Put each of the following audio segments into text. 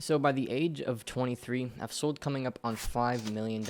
So by the age of 23, I've sold coming up on $5 million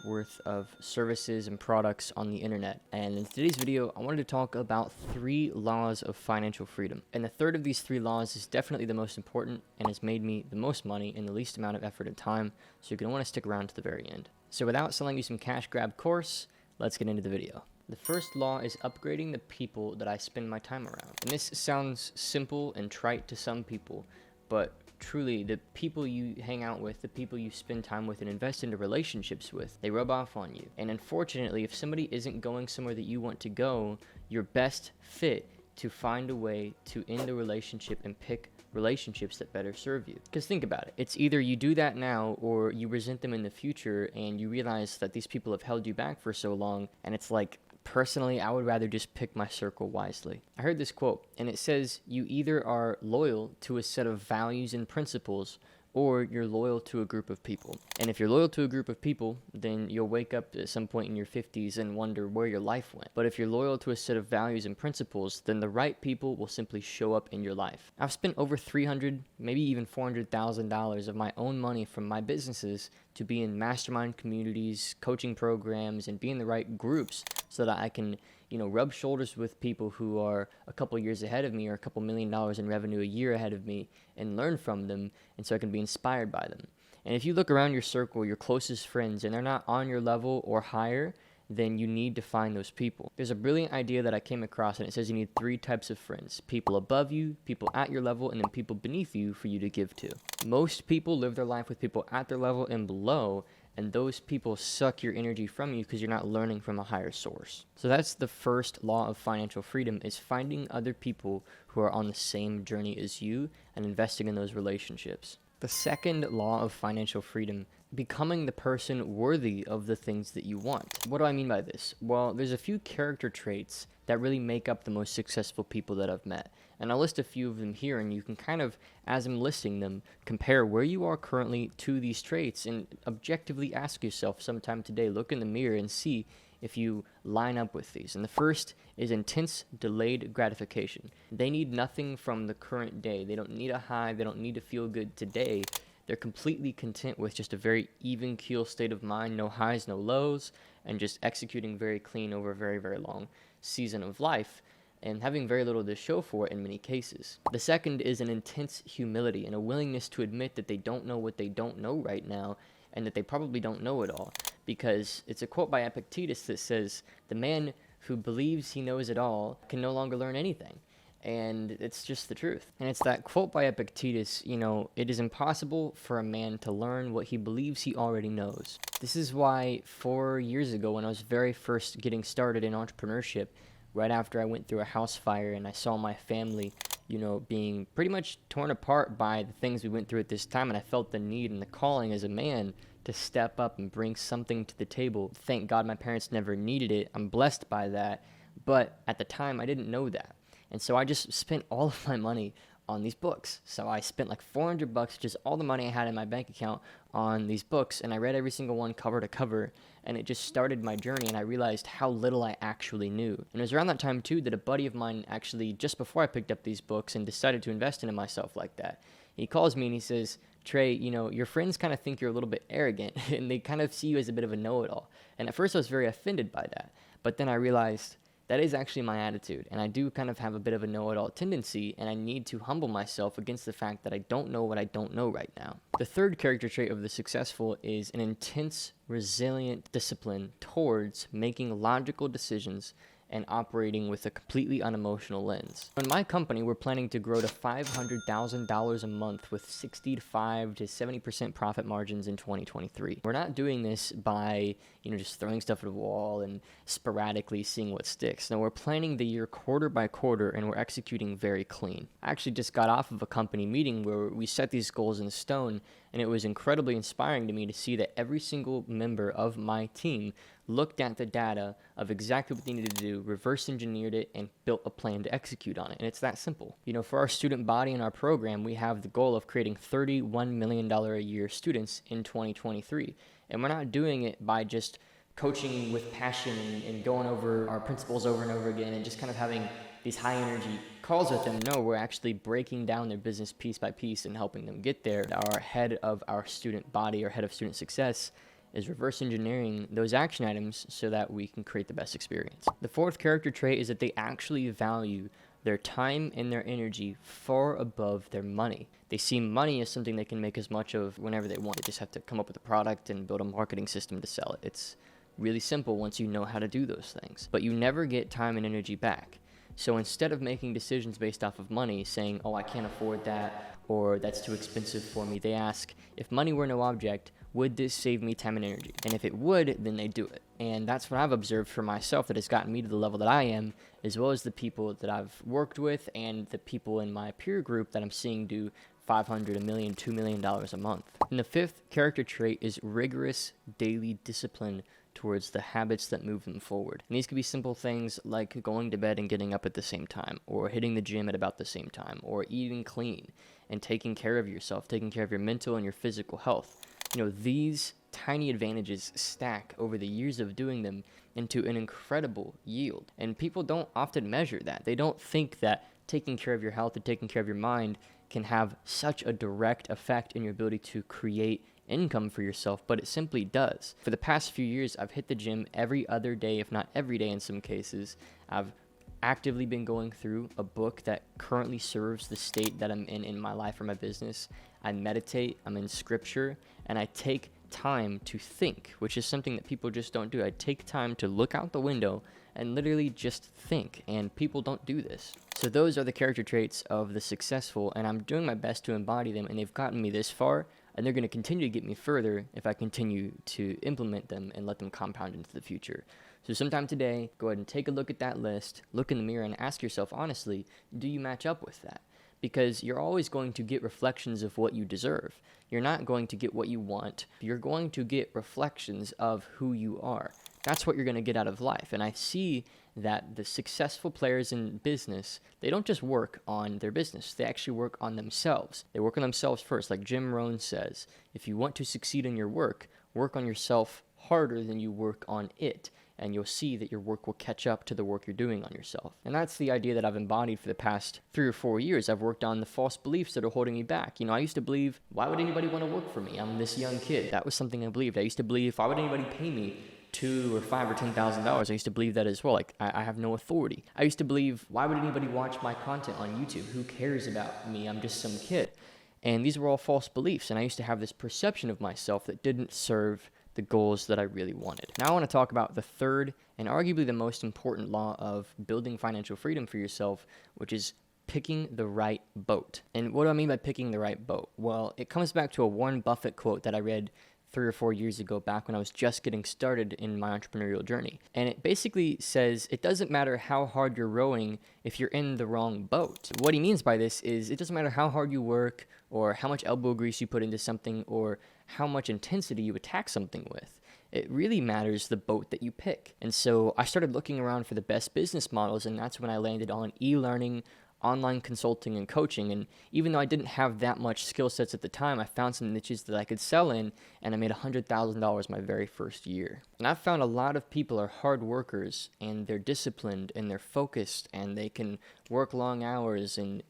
worth of services and products on the internet. And in today's video, I wanted to talk about 3 laws of financial freedom. And the third of these 3 laws is definitely the most important and has made me the most money in the least amount of effort and time. So you're going to want to stick around to the very end. So without selling you some cash grab course, let's get into the video. The first law is upgrading the people that I spend my time around. And this sounds simple and trite to some people, but truly, the people you hang out with, the people you spend time with and invest into relationships with, they rub off on you. And unfortunately, if somebody isn't going somewhere that you want to go, you're best fit to find a way to end the relationship and pick relationships that better serve you. Because think about it. It's either you do that now or you resent them in the future and you realize that these people have held you back for so long, and it's like, personally, I would rather just pick my circle wisely. I heard this quote, and it says, you either are loyal to a set of values and principles, or you're loyal to a group of people. And if you're loyal to a group of people, then you'll wake up at some point in your 50s and wonder where your life went. But if you're loyal to a set of values and principles, then the right people will simply show up in your life. I've spent over $300,000, maybe even $400,000 of my own money from my businesses to be in mastermind communities, coaching programs, and be in the right groups so that I can, rub shoulders with people who are a couple years ahead of me or a couple $1 million in revenue a year ahead of me and learn from them, and so I can be inspired by them. And if you look around your circle, your closest friends, and they're not on your level or higher, then you need to find those people. There's a brilliant idea that I came across, and it says you need 3 types of friends: people above you, people at your level, and then people beneath you for you to give to. Most people live their life with people at their level and below, and those people suck your energy from you because you're not learning from a higher source. So that's the first law of financial freedom, is finding other people who are on the same journey as you and investing in those relationships. The second law of financial freedom, becoming the person worthy of the things that you want. What do I mean by this? Well, there's a few character traits that really make up the most successful people that I've met. And I'll list a few of them here, and you can kind of, as I'm listing them, compare where you are currently to these traits and objectively ask yourself sometime today, look in the mirror and see if you line up with these. And the first is intense delayed gratification. They need nothing from the current day. They don't need a high. They don't need to feel good today. They're completely content with just a very even keel state of mind, no highs, no lows, and just executing very clean over a very, very long season of life, and having very little to show for it in many cases. The second is an intense humility and a willingness to admit that they don't know what they don't know right now, and that they probably don't know it all. Because it's a quote by Epictetus that says, the man who believes he knows it all can no longer learn anything. And it's just the truth. And it's that quote by Epictetus, it is impossible for a man to learn what he believes he already knows. This is why 4 years ago, when I was very first getting started in entrepreneurship, right after I went through a house fire and I saw my family, being pretty much torn apart by the things we went through at this time, and I felt the need and the calling as a man to step up and bring something to the table. Thank God my parents never needed it. I'm blessed by that. But at the time, I didn't know that. And so I just spent all of my money on these books. So I spent like $400, just all the money I had in my bank account, on these books, and I read every single one cover to cover, and it just started my journey, and I realized how little I actually knew. And it was around that time too that a buddy of mine, actually just before I picked up these books and decided to invest into myself like that, he calls me and he says, Trey, your friends kind of think you're a little bit arrogant and they kind of see you as a bit of a know-it-all. And at first I was very offended by that, but then I realized that is actually my attitude, and I do kind of have a bit of a know-it-all tendency, and I need to humble myself against the fact that I don't know what I don't know right now. The third character trait of the successful is an intense, resilient discipline towards making logical decisions and operating with a completely unemotional lens. In my company, we're planning to grow to $500,000 a month with 65 to 70% profit margins in 2023. We're not doing this by, just throwing stuff at a wall and sporadically seeing what sticks. No, we're planning the year quarter by quarter, and we're executing very clean. I actually just got off of a company meeting where we set these goals in stone, and it was incredibly inspiring to me to see that every single member of my team looked at the data of exactly what they needed to do, reverse engineered it, and built a plan to execute on it. And it's that simple. For our student body in our program, we have the goal of creating $31 million a year students in 2023. And we're not doing it by just coaching with passion and going over our principles over and over again and just kind of having these high energy calls with them, no, we're actually breaking down their business piece by piece and helping them get there. Our head of our student body, or head of student success, is reverse engineering those action items so that we can create the best experience. The fourth character trait is that they actually value their time and their energy far above their money. They see money as something they can make as much of whenever they want. They just have to come up with a product and build a marketing system to sell it. It's really simple once you know how to do those things. But you never get time and energy back. So instead of making decisions based off of money, saying, oh, I can't afford that, or that's too expensive for me, they ask, if money were no object, would this save me time and energy? And if it would, then they do it. And that's what I've observed for myself that has gotten me to the level that I am, as well as the people that I've worked with and the people in my peer group that I'm seeing do $500, $1 million, $2 million a month. And the fifth character trait is rigorous daily discipline towards the habits that move them forward. And these could be simple things like going to bed and getting up at the same time, or hitting the gym at about the same time, or eating clean and taking care of yourself, taking care of your mental and your physical health. You know, these tiny advantages stack over the years of doing them into an incredible yield. And people don't often measure that. They don't think that taking care of your health and taking care of your mind can have such a direct effect in your ability to create income for yourself, but it simply does. For the past few years, I've hit the gym every other day, if not every day in some cases. I've actively been going through a book that currently serves the state that I'm in my life or my business. I meditate, I'm in scripture, and I take time to think, which is something that people just don't do. I take time to look out the window and literally just think, and people don't do this. So those are the character traits of the successful, and I'm doing my best to embody them, and they've gotten me this far, and they're going to continue to get me further if I continue to implement them and let them compound into the future. So sometime today, go ahead and take a look at that list, look in the mirror, and ask yourself honestly, do you match up with that? Because you're always going to get reflections of what you deserve. You're not going to get what you want. You're going to get reflections of who you are. That's what you're going to get out of life. And I see that the successful players in business, they don't just work on their business. They actually work on themselves. They work on themselves first. Like Jim Rohn says, if you want to succeed in your work on yourself harder than you work on it, and you'll see that your work will catch up to the work you're doing on yourself. And that's the idea that I've embodied for the past 3 or 4 years. I've worked on the false beliefs that are holding me back. You know, I used to believe, why would anybody want to work for me? I'm this young kid. That was something I believed. I used to believe, why would anybody pay me $2,000 or $5,000 or $10,000? I used to believe that as well. Like, I have no authority. I used to believe, why would anybody watch my content on YouTube? Who cares about me? I'm just some kid. And these were all false beliefs. And I used to have this perception of myself that didn't serve the goals that I really wanted. Now I want to talk about the third and arguably the most important law of building financial freedom for yourself, which is picking the right boat. And what do I mean by picking the right boat? Well, it comes back to a Warren Buffett quote that I read 3 or 4 years ago, back when I was just getting started in my entrepreneurial journey. And it basically says, it doesn't matter how hard you're rowing if you're in the wrong boat. What he means by this is, it doesn't matter how hard you work, or how much elbow grease you put into something, or how much intensity you attack something with. It really matters the boat that you pick. And so I started looking around for the best business models, and that's when I landed on e-learning, online consulting, and coaching. And even though I didn't have that much skill sets at the time, I found some niches that I could sell in, and I made $100,000 my very first year. And I've found a lot of people are hard workers, and they're disciplined, and they're focused, and they can work long hours and,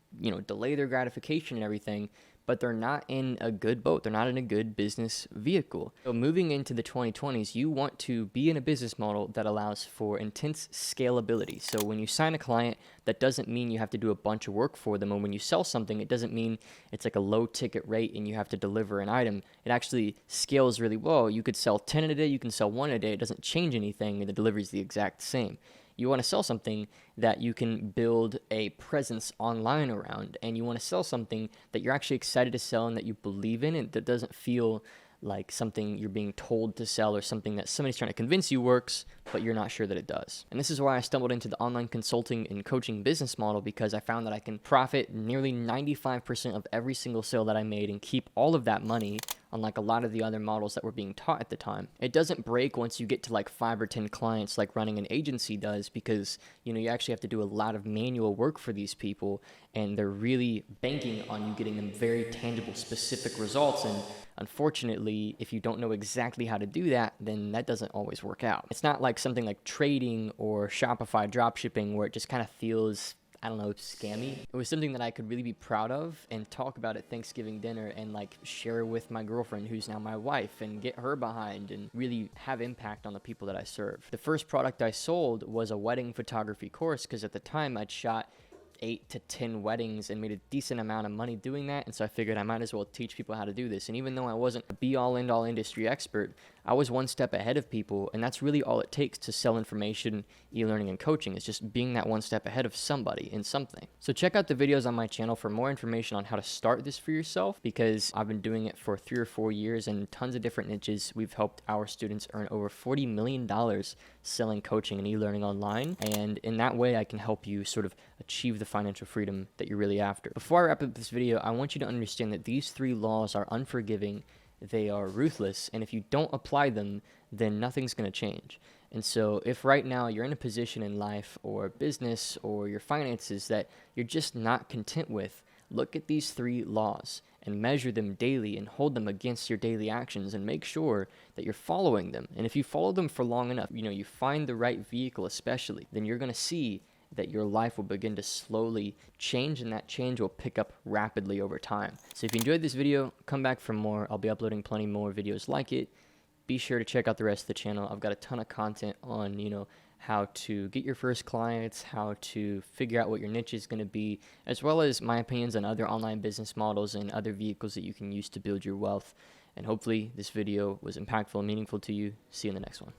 delay their gratification and everything, but they're not in a good boat. They're not in a good business vehicle. So moving into the 2020s, you want to be in a business model that allows for intense scalability. So when you sign a client, that doesn't mean you have to do a bunch of work for them. And when you sell something, it doesn't mean it's like a low ticket rate and you have to deliver an item. It actually scales really well. You could sell 10 in a day, you can sell 1 a day. It doesn't change anything, and the delivery is the exact same. You want to sell something that you can build a presence online around, and you want to sell something that you're actually excited to sell and that you believe in, and that doesn't feel like something you're being told to sell or something that somebody's trying to convince you works, but you're not sure that it does. And this is why I stumbled into the online consulting and coaching business model, because I found that I can profit nearly 95% of every single sale that I made and keep all of that money, unlike a lot of the other models that were being taught at the time. It doesn't break once you get to like 5 or 10 clients like running an agency does, because you actually have to do a lot of manual work for these people, and they're really banking on you getting them very tangible, specific results. And unfortunately, if you don't know exactly how to do that, then that doesn't always work out. It's not like something like trading or Shopify dropshipping where it just kind of feels, I don't know, scammy. It was something that I could really be proud of and talk about at Thanksgiving dinner and like share with my girlfriend, who's now my wife, and get her behind and really have impact on the people that I serve. The first product I sold was a wedding photography course, because at the time I'd shot 8 to 10 weddings and made a decent amount of money doing that, and so I figured I might as well teach people how to do this. And even though I wasn't a be-all end-all industry expert, I was one step ahead of people, and that's really all it takes to sell information, e-learning, and coaching, is just being that one step ahead of somebody in something. So check out the videos on my channel for more information on how to start this for yourself, because I've been doing it for 3 or 4 years in tons of different niches. We've helped our students earn over $40 million selling coaching and e-learning online, and in that way I can help you sort of achieve the financial freedom that you're really after. Before I wrap up this video, I want you to understand that these 3 laws are unforgiving, they are ruthless, and if you don't apply them, then nothing's going to change. And so if right now you're in a position in life or business or your finances that you're just not content with, look at these 3 laws and measure them daily and hold them against your daily actions and make sure that you're following them. And if you follow them for long enough, you find the right vehicle especially, then you're going to see that your life will begin to slowly change, and that change will pick up rapidly over time. So if you enjoyed this video, come back for more. I'll be uploading plenty more videos like it. Be sure to check out the rest of the channel. I've got a ton of content on, how to get your first clients, how to figure out what your niche is going to be, as well as my opinions on other online business models and other vehicles that you can use to build your wealth. And hopefully this video was impactful and meaningful to you. See you in the next one.